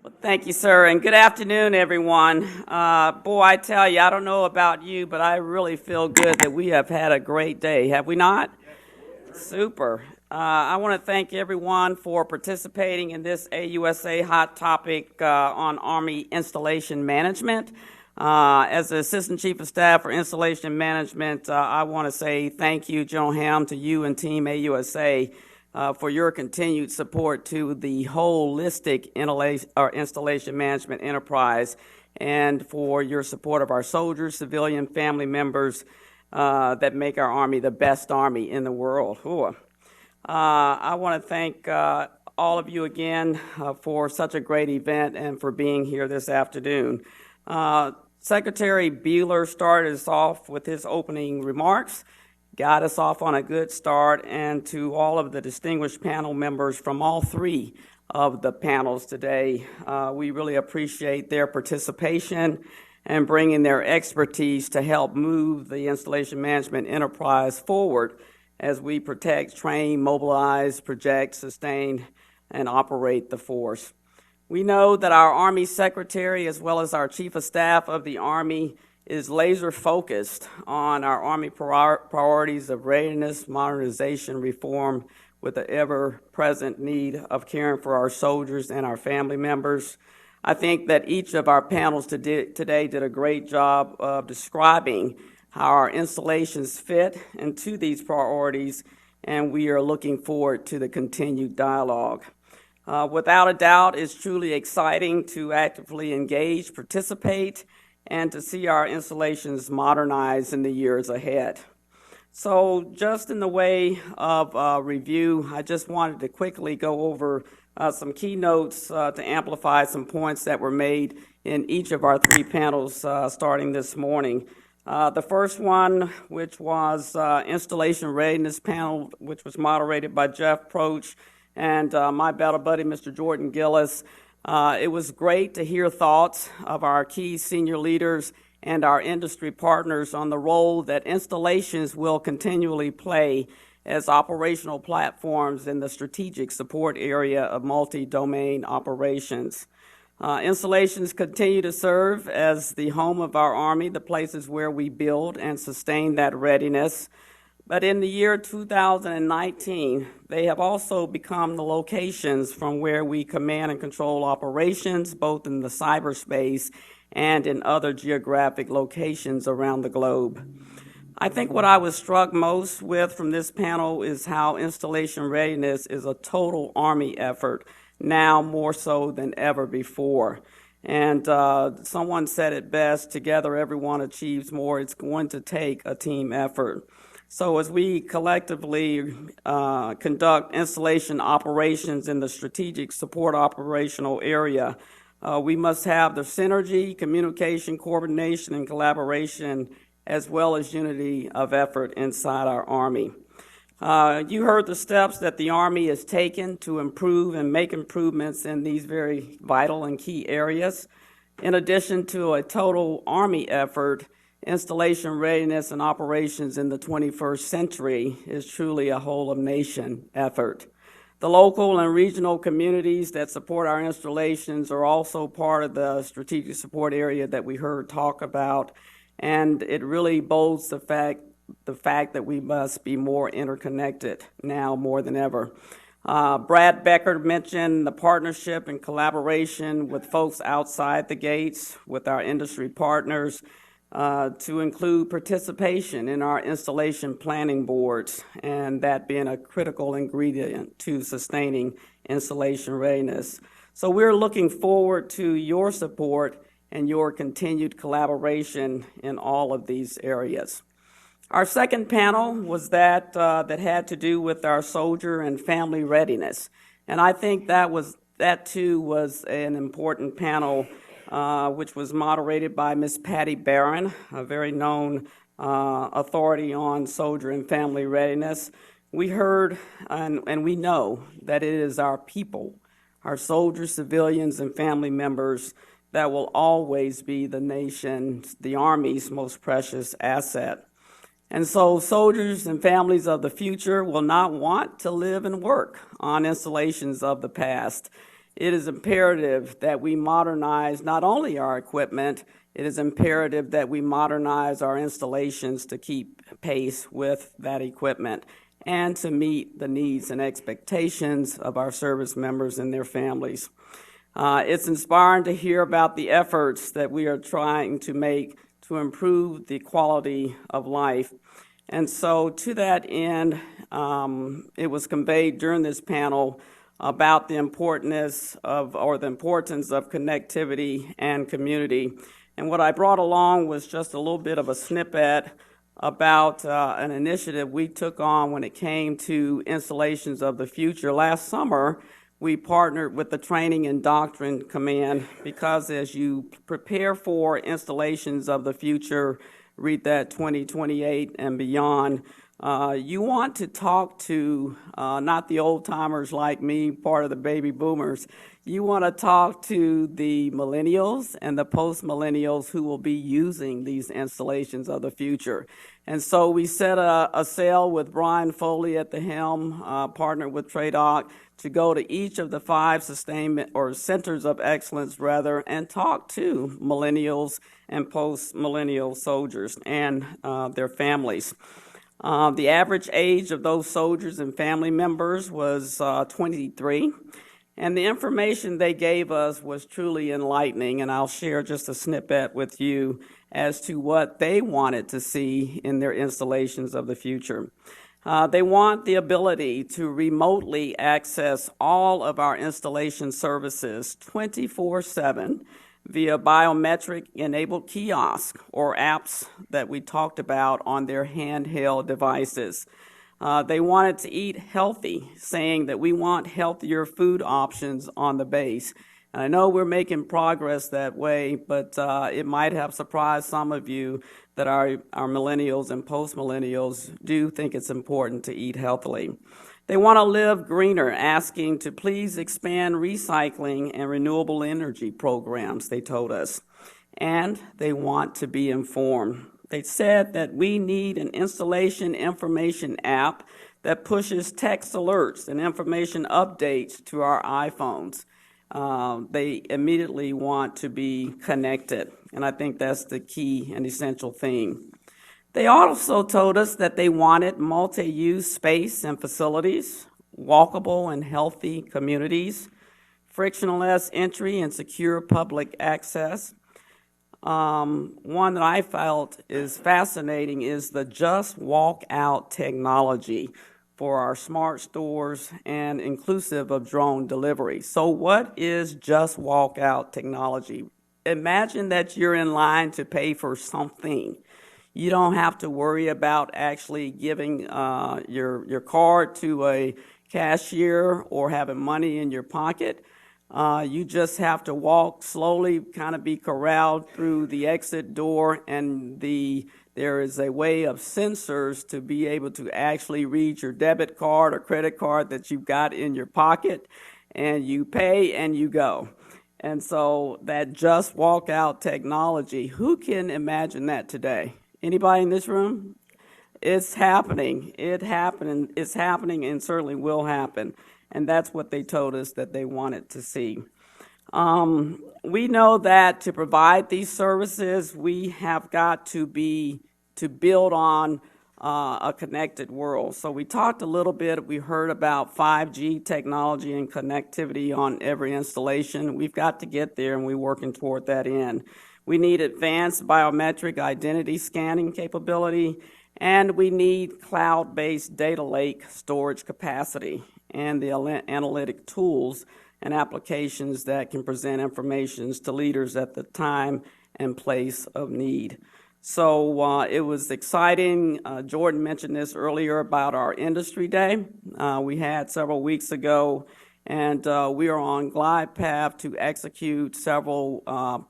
Thank you, sir, and good afternoon, everyone. Boy, I tell you, I don't know about you, but I really feel good that we have had a great day. Have we not? Super. I want to thank everyone for participating in this AUSA Hot Topic on Army Installation Management. As the Assistant Chief of Staff for Installation Management, I want to say thank you, General Ham, to you and Team AUSA for your continued support to the holistic installation management enterprise and for your support of our soldiers, civilian family members that make our Army the best Army in the world. I want to thank all of you again for such a great event and for being here this afternoon. Secretary Beeler started us off with his opening remarks, got us off on a good start, and to all of the distinguished panel members from all three of the panels today, we really appreciate their participation and bringing their expertise to help move the installation management enterprise forward as we protect, train, mobilize, project, sustain, and operate the force. We know that our Army Secretary, as well as our Chief of Staff of the Army, is laser focused on our Army priorities of readiness, modernization, reform, with the ever-present need of caring for our soldiers and our family members. I think that each of our panels today did a great job of describing how our installations fit into these priorities, and we are looking forward to the continued dialogue. Without a doubt, it's truly exciting to actively engage, participate, and to see our installations modernized in the years ahead. So just in the way of review, I just wanted to quickly go over some keynotes to amplify some points that were made in each of our three panels starting this morning. The first one, which was Installation Readiness Panel, which was moderated by Jeff Proch and my battle buddy, Mr. Jordan Gillis. It was great to hear thoughts of our key senior leaders and our industry partners on the role that installations will continually play as operational platforms in the strategic support area of multi-domain operations. Installations continue to serve as the home of our Army, the places where we build and sustain that readiness. But in the year 2019, they have also become the locations from where we command and control operations, both in the cyberspace and in other geographic locations around the globe. I think what I was struck most with from this panel is how installation readiness is a total Army effort, now more so than ever before. And someone said it best, together everyone achieves more. It's going to take a team effort. So as we collectively conduct installation operations in the strategic support operational area, we must have the synergy, communication, coordination, and collaboration, as well as unity of effort inside our Army. You heard the steps that the Army has taken to improve and make improvements in these very vital and key areas. In addition to a total Army effort, installation readiness and operations in the 21st century is truly a whole-of-nation effort. The local and regional communities that support our installations are also part of the strategic support area that we heard talk about, and it really bodes the fact that we must be more interconnected now more than ever. Brad Becker mentioned the partnership and collaboration with folks outside the gates, with our industry partners, to include participation in our installation planning boards, and that being a critical ingredient to sustaining installation readiness. So we're looking forward to your support and your continued collaboration in all of these areas. Our second panel was that had to do with our soldier and family readiness, and I think that too was an important panel, which was moderated by Ms. Patty Barron, a very known authority on soldier and family readiness. We heard and we know that it is our people, our soldiers, civilians, and family members that will always be the nation's, the Army's most precious asset. And so soldiers and families of the future will not want to live and work on installations of the past. it is imperative that we modernize not only our equipment, it is imperative that we modernize our installations to keep pace with that equipment and to meet the needs and expectations of our service members and their families. It's inspiring to hear about the efforts that we are trying to make to improve the quality of life. And so to that end, it was conveyed during this panel about the importance of connectivity and community. And what I brought along was just a little bit of a snippet about an initiative we took on when it came to installations of the future. Last summer, we partnered with the Training and Doctrine Command because as you prepare for installations of the future, read that 2028 and beyond, you want to talk to not the old timers like me, part of the baby boomers. You want to talk to the millennials and the post-millennials who will be using these installations of the future. And so we set a sail with Brian Foley at the helm, partnered with TRADOC, to go to each of the 5 sustainment or centers of excellence, rather, and talk to millennials and post-millennial soldiers and their families. The average age of those soldiers and family members was 23. And the information they gave us was truly enlightening, and I'll share just a snippet with you as to what they wanted to see in their installations of the future. They want the ability to remotely access all of our installation services 24/7 via biometric-enabled kiosk or apps that we talked about on their handheld devices. They wanted to eat healthy, saying that we want healthier food options on the base. And I know we're making progress that way, but it might have surprised some of you that our millennials and post-millennials do think it's important to eat healthily. They want to live greener, asking to please expand recycling and renewable energy programs, they told us. And they want to be informed. They said that we need an installation information app that pushes text alerts and information updates to our iPhones. They immediately want to be connected, and I think that's the key and essential thing. They also told us that they wanted multi-use space and facilities, walkable and healthy communities, frictionless entry and secure public access. One that I felt is fascinating is the Just Walk Out technology for our smart stores and inclusive of drone delivery. So what is Just Walk Out technology? Imagine that you're in line to pay for something. You don't have to worry about actually giving your card to a cashier or having money in your pocket. You just have to walk slowly, kind of be corralled through the exit door, and there is a way of sensors to be able to actually read your debit card or credit card that you've got in your pocket, and you pay and you go. And so that Just Walk Out technology, who can imagine that today? Anybody in this room? It's happening. It's happening and certainly will happen. And that's what they told us that they wanted to see. We know that to provide these services, we have got to build on a connected world. So we talked a little bit, we heard about 5G technology and connectivity on every installation. We've got to get there, and we're working toward that end. We need advanced biometric identity scanning capability, and we need cloud-based data lake storage capacity and the analytic tools and applications that can present information to leaders at the time and place of need. So it was exciting. Jordan mentioned this earlier about our industry day we had several weeks ago, and we are on glide path to execute several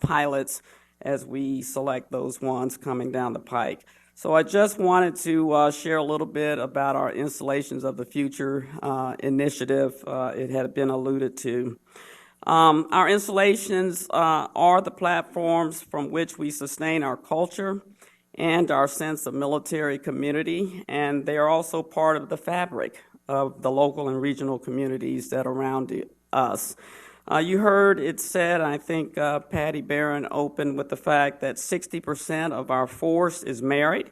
pilots as we select those ones coming down the pike. So I just wanted to share a little bit about our Installations of the Future initiative. It had been alluded to. Our installations are the platforms from which we sustain our culture and our sense of military community, and they are also part of the fabric of the local and regional communities that are around us. You heard it said, I think Patty Barron opened with the fact that 60% of our force is married,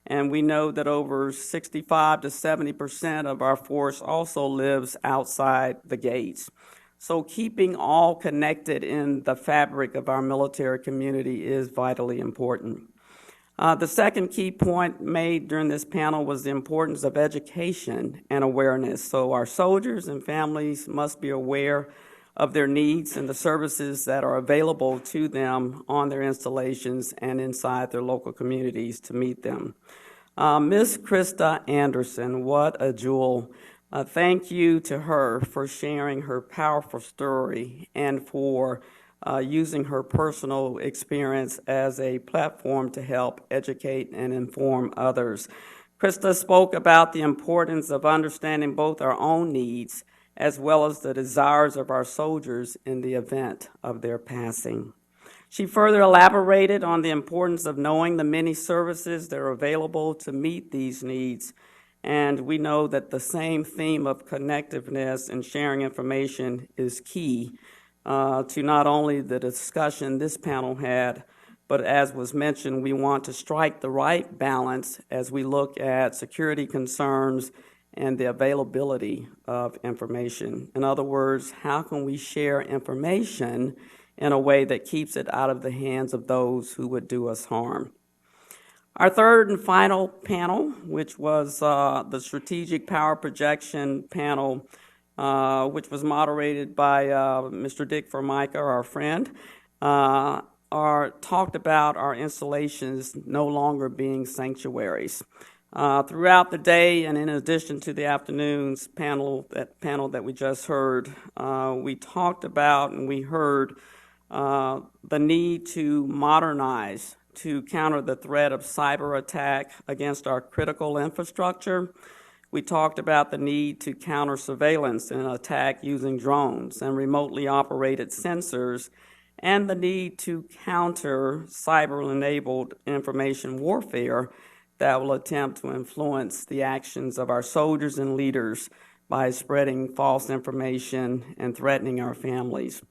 and we know that over 65 to 70% of our force also lives outside the gates. So keeping all connected in the fabric of our military community is vitally important. The second key point made during this panel was the importance of education and awareness. So our soldiers and families must be aware of their needs and the services that are available to them on their installations and inside their local communities to meet them. Ms. Krista Anderson, what a jewel. Thank you to her for sharing her powerful story and for using her personal experience as a platform to help educate and inform others. Krista spoke about the importance of understanding both our own needs as well as the desires of our soldiers in the event of their passing. She further elaborated on the importance of knowing the many services that are available to meet these needs, and we know that the same theme of connectiveness and sharing information is key to not only the discussion this panel had, but as was mentioned, we want to strike the right balance as we look at security concerns and the availability of information. In other words, how can we share information in a way that keeps it out of the hands of those who would do us harm? Our third and final panel, which was the Strategic Power Projection panel, which was moderated by Mr. Dick Formica, our friend, talked about our installations no longer being sanctuaries. Throughout the day, and in addition to the afternoon's panel that we just heard, we talked about and we heard the need to modernize to counter the threat of cyber attack against our critical infrastructure. We talked about the need to counter surveillance and attack using drones and remotely operated sensors, and the need to counter cyber-enabled information warfare that will attempt to influence the actions of our soldiers and leaders by spreading false information and threatening our families.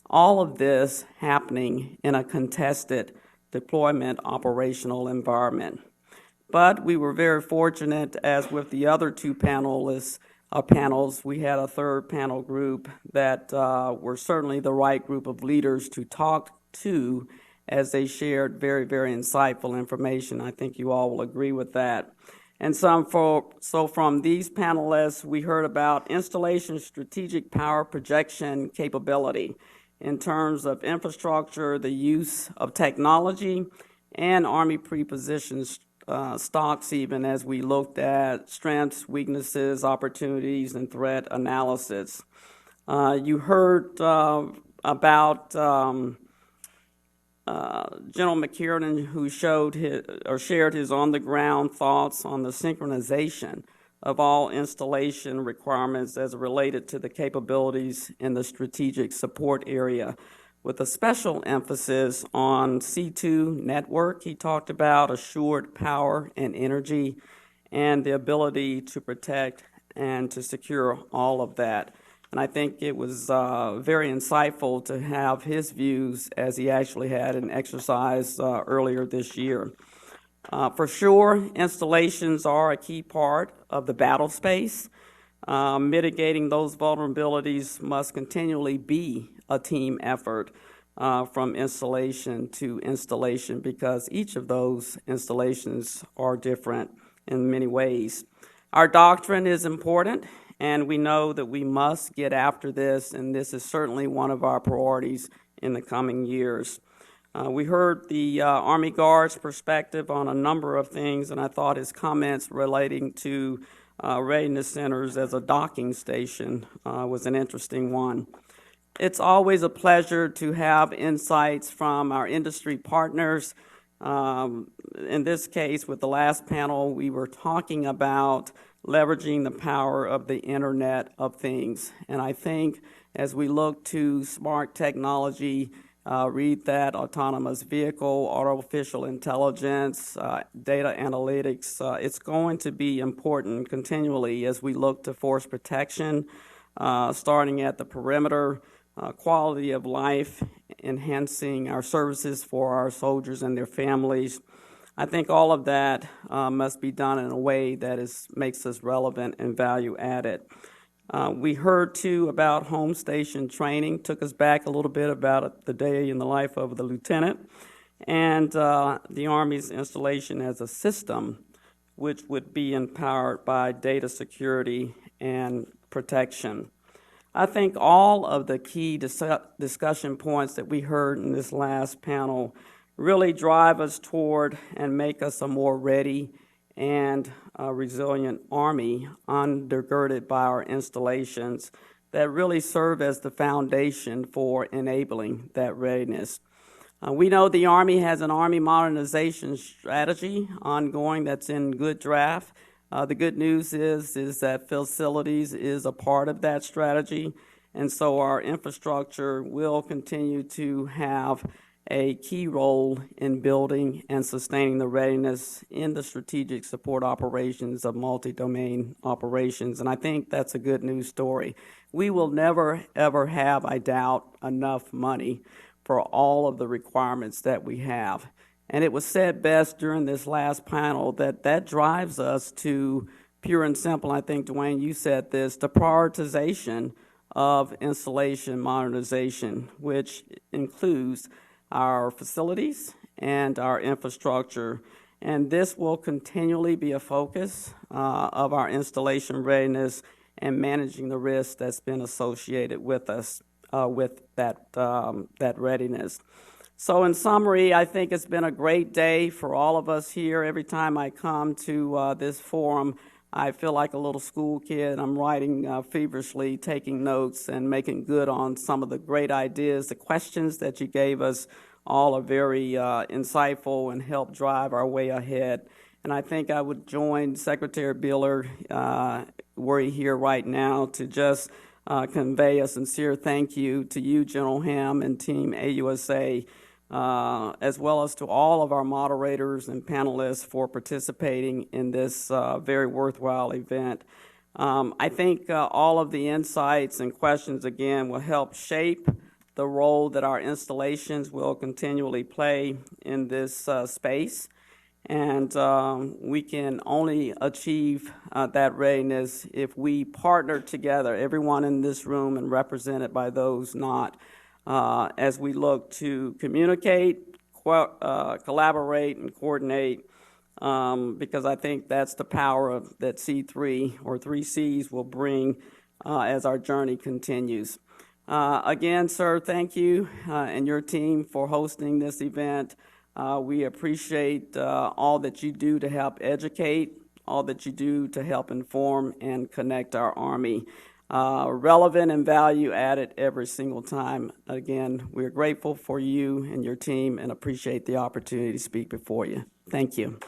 All of this happening in a contested deployment operational environment. But we were very fortunate, as with the other two panels, we had a third panel group that were certainly the right group of leaders to talk to as they shared very, very insightful information. I think you all will agree with that. And so from these panelists, we heard about installation strategic power projection capability in terms of infrastructure, the use of technology, and Army prepositioned stocks, even as we looked at strengths, weaknesses, opportunities, and threat analysis. You heard about General McKiernan, who shared his on-the-ground thoughts on the synchronization of all installation requirements as related to the capabilities in the strategic support area, with a special emphasis on C2 network. He talked about assured power and energy and the ability to protect and to secure all of that. And I think it was very insightful to have his views as he actually had an exercise earlier this year. For sure, installations are a key part of the battle space. Mitigating those vulnerabilities must continually be a team effort from installation to installation, because each of those installations are different in many ways. Our doctrine is important, and we know that we must get after this, and this is certainly one of our priorities in the coming years. We heard the Army Guard's perspective on a number of things, and I thought his comments relating to readiness centers as a docking station was an interesting one. It's always a pleasure to have insights from our industry partners. In this case, with the last panel, we were talking about leveraging the power of the Internet of Things. And I think as we look to smart technology, read that autonomous vehicle, artificial intelligence, data analytics, it's going to be important continually as we look to force protection, starting at the perimeter, quality of life, enhancing our services for our soldiers and their families. I think all of that must be done in a way that makes us relevant and value added. We heard too about home station training, took us back a little bit about the day in the life of the lieutenant, and the Army's installation as a system which would be empowered by data security and protection. I think all of the key discussion points that we heard in this last panel really drive us toward and make us a more ready and resilient Army, undergirded by our installations that really serve as the foundation for enabling that readiness. We know the Army has an Army modernization strategy ongoing that's in good draft. The good news is that facilities is a part of that strategy, and so our infrastructure will continue to have a key role in building and sustaining the readiness in the strategic support operations of multi-domain operations, and I think that's a good news story. We will never, ever have, I doubt, enough money for all of the requirements that we have. And it was said best during this last panel that drives us to pure and simple, I think, Dwayne, you said this, the prioritization of installation modernization, which includes our facilities and our infrastructure. And this will continually be a focus of our installation readiness and managing the risk that's been associated with us with that readiness. So in summary, I think it's been a great day for all of us here. Every time I come to this forum, I feel like a little school kid. I'm writing feverishly, taking notes, and making good on some of the great ideas. The questions that you gave us all are very insightful and help drive our way ahead. And I think I would join Secretary Biller, were he here right now, to just convey a sincere thank you to you, General Ham, and Team AUSA, as well as to all of our moderators and panelists for participating in this very worthwhile event. I think all of the insights and questions, again, will help shape the role that our installations will continually play in this space. And we can only achieve that readiness if we partner together, everyone in this room and represented by those not, as we look to communicate, collaborate, and coordinate, because I think that's the power that C3 or 3 Cs will bring as our journey continues. Again, sir, thank you and your team for hosting this event. We appreciate all that you do to help educate, all that you do to help inform and connect our Army. Relevant and value added every single time. Again, we're grateful for you and your team and appreciate the opportunity to speak before you. Thank you.